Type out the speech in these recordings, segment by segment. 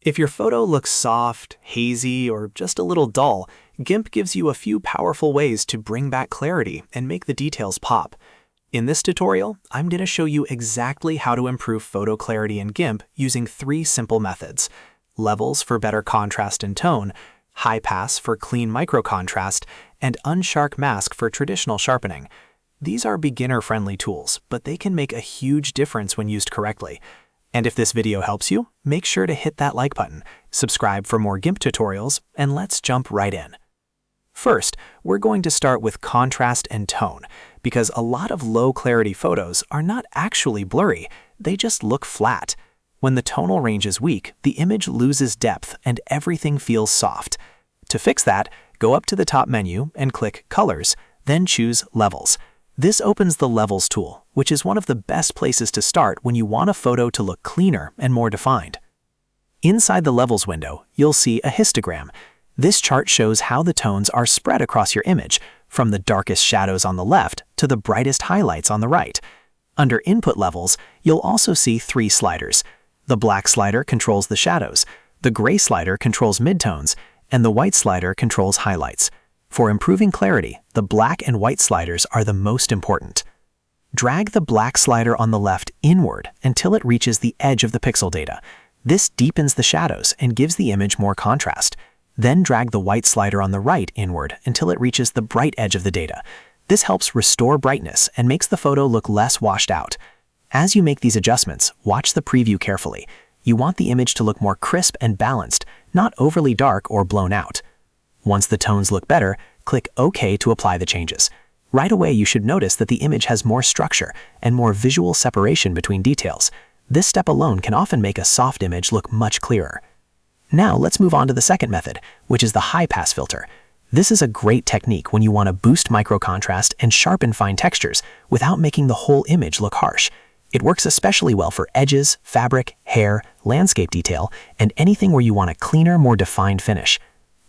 If your photo looks soft, hazy, or just a little dull, GIMP gives you a few powerful ways to bring back clarity and make the details pop. In this tutorial, I'm going to show you exactly how to improve photo clarity in GIMP using 3 simple methods: levels for better contrast and tone, high pass for clean micro contrast, and Unsharp Mask for traditional sharpening. These are beginner-friendly tools, but they can make a huge difference when used correctly. And if this video helps you, make sure to hit that like button, subscribe for more GIMP tutorials, and let's jump right in. First, we're going to start with contrast and tone, because a lot of low-clarity photos are not actually blurry, they just look flat. When the tonal range is weak, the image loses depth and everything feels soft. To fix that, go up to the top menu and click Colors, then choose Levels. This opens the Levels tool, which is one of the best places to start when you want a photo to look cleaner and more defined. Inside the Levels window, you'll see a histogram. This chart shows how the tones are spread across your image, from the darkest shadows on the left to the brightest highlights on the right. Under Input Levels, you'll also see 3 sliders. The black slider controls the shadows, the gray slider controls midtones, and the white slider controls highlights. For improving clarity, the black and white sliders are the most important. Drag the black slider on the left inward until it reaches the edge of the pixel data. This deepens the shadows and gives the image more contrast. Then drag the white slider on the right inward until it reaches the bright edge of the data. This helps restore brightness and makes the photo look less washed out. As you make these adjustments, watch the preview carefully. You want the image to look more crisp and balanced, not overly dark or blown out. Once the tones look better, click OK to apply the changes. Right away, you should notice that the image has more structure and more visual separation between details. This step alone can often make a soft image look much clearer. Now let's move on to the second method, which is the high pass filter. This is a great technique when you want to boost micro contrast and sharpen fine textures without making the whole image look harsh. It works especially well for edges, fabric, hair, landscape detail, and anything where you want a cleaner, more defined finish.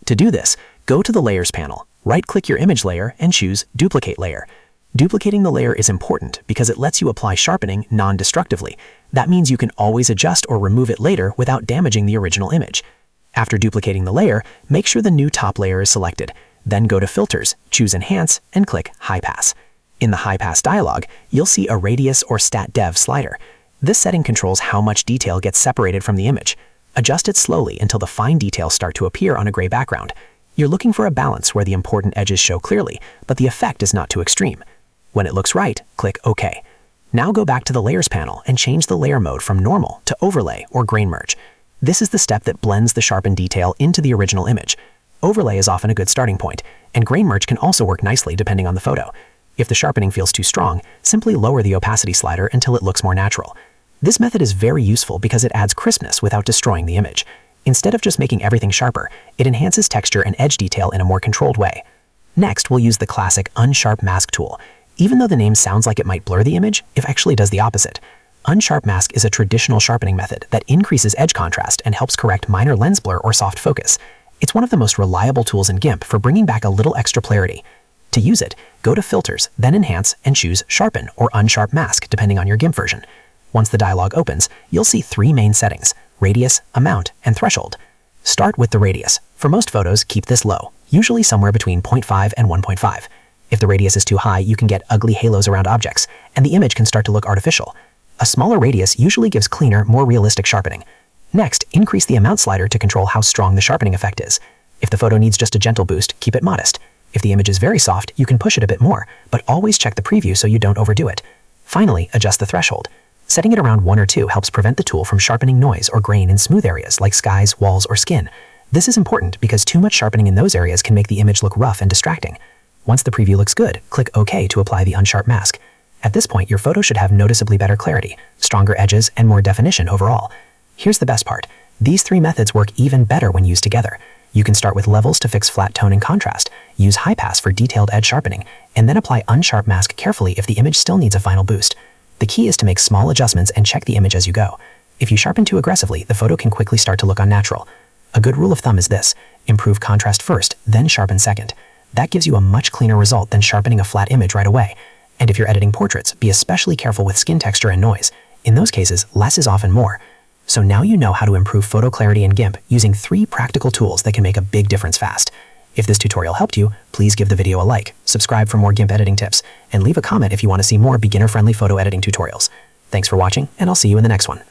To do this, go to the Layers panel, right-click your image layer, and choose Duplicate Layer. Duplicating the layer is important because it lets you apply sharpening non-destructively. That means you can always adjust or remove it later without damaging the original image. After duplicating the layer, make sure the new top layer is selected. Then go to Filters, choose Enhance, and click High Pass. In the High Pass dialog, you'll see a Radius or Stat Dev slider. This setting controls how much detail gets separated from the image. Adjust it slowly until the fine details start to appear on a gray background. You're looking for a balance where the important edges show clearly, but the effect is not too extreme. When it looks right, click OK. Now go back to the Layers panel and change the layer mode from Normal to Overlay or Grain Merge. This is the step that blends the sharpened detail into the original image. Overlay is often a good starting point, and Grain Merge can also work nicely depending on the photo. If the sharpening feels too strong, simply lower the opacity slider until it looks more natural. This method is very useful because it adds crispness without destroying the image. Instead of just making everything sharper, it enhances texture and edge detail in a more controlled way. Next, we'll use the classic Unsharp Mask tool. Even though the name sounds like it might blur the image, it actually does the opposite. Unsharp Mask is a traditional sharpening method that increases edge contrast and helps correct minor lens blur or soft focus. It's one of the most reliable tools in GIMP for bringing back a little extra clarity. To use it, go to Filters, then Enhance, and choose Sharpen or Unsharp Mask depending on your GIMP version. Once the dialog opens, you'll see 3 main settings: Radius, Amount, and Threshold. Start with the radius. For most photos, keep this low, usually somewhere between 0.5 and 1.5. If the radius is too high, you can get ugly halos around objects, and the image can start to look artificial. A smaller radius usually gives cleaner, more realistic sharpening. Next, increase the Amount slider to control how strong the sharpening effect is. If the photo needs just a gentle boost, keep it modest. If the image is very soft, you can push it a bit more, but always check the preview so you don't overdo it. Finally, adjust the threshold. Setting it around 1 or 2 helps prevent the tool from sharpening noise or grain in smooth areas like skies, walls, or skin. This is important because too much sharpening in those areas can make the image look rough and distracting. Once the preview looks good, click OK to apply the Unsharp Mask. At this point, your photo should have noticeably better clarity, stronger edges, and more definition overall. Here's the best part. These 3 methods work even better when used together. You can start with levels to fix flat tone and contrast, use high pass for detailed edge sharpening, and then apply Unsharp Mask carefully if the image still needs a final boost. The key is to make small adjustments and check the image as you go. If you sharpen too aggressively, the photo can quickly start to look unnatural. A good rule of thumb is this: improve contrast first, then sharpen second. That gives you a much cleaner result than sharpening a flat image right away. And if you're editing portraits, be especially careful with skin texture and noise. In those cases, less is often more. So now you know how to improve photo clarity in GIMP using 3 practical tools that can make a big difference fast. If this tutorial helped you, please give the video a like, subscribe for more GIMP editing tips, and leave a comment if you want to see more beginner-friendly photo editing tutorials. Thanks for watching, and I'll see you in the next one.